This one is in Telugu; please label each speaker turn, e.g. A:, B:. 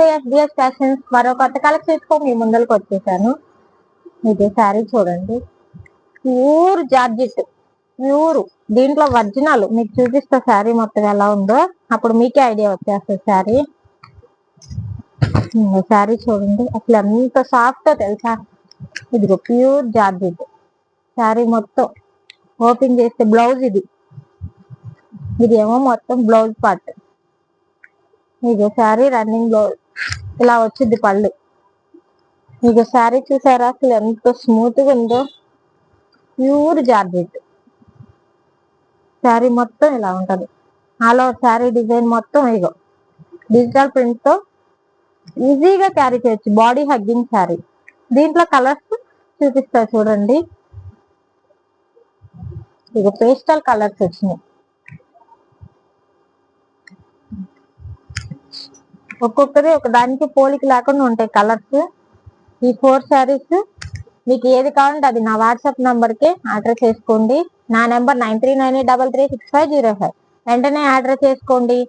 A: To SBS fashions. మరో కొత్త కలెక్షన్ తో మీ ముందరకు వచ్చేసాను. ఇది శారీ చూడండి, ప్యూర్ జార్జెట్, ప్యూర్. దీంట్లో ఒరిజినల్ మీకు చూపిస్తా శారీ మొత్తం ఎలా ఉందో, అప్పుడు మీకే ఐడియా వచ్చేస్తుంది శారీ. శారీ చూడండి అసలు ఎంత సాఫ్ట్ తెలుసా. ఇదిగో ప్యూర్ జార్జెట్ శారీ మొత్తం. ఓపెన్ చేస్తే బ్లౌజ్ ఇది ఏమో మొత్తం బ్లౌజ్ పార్ట్. ఇదిగో శారీ రన్నింగ్ బ్లౌజ్ ఇలా వచ్చింది పళ్ళు. ఇదిగో శారీ చూసారా అసలు ఎంత స్మూత్ గా ఉందో, ప్యూర్ జార్జెట్ శారీ మొత్తం ఇలా ఉంటది. ఆల్ ఓవర్ శారీ డిజైన్ మొత్తం ఇగో డిజిటల్ ప్రింట్ తో ఈజీగా క్యారీ చేయొచ్చు. Body hugging sari. దీంట్లో కలర్స్ చూపిస్తా చూడండి. ఇక పేస్టల్ కలర్స్ వచ్చినాయి. ఒక్కొక్కరి ఒక దానికి పోలిక లేకుండా ఉంటాయి కలర్స్. ఈ 4 శారీస్ మీకు ఏది కావాలంటే అది నా వాట్సాప్ నంబర్ కి ఆర్డర్ చేసుకోండి. నా నెంబర్ 9398336505. వెంటనే ఆర్డర్ చేసుకోండి.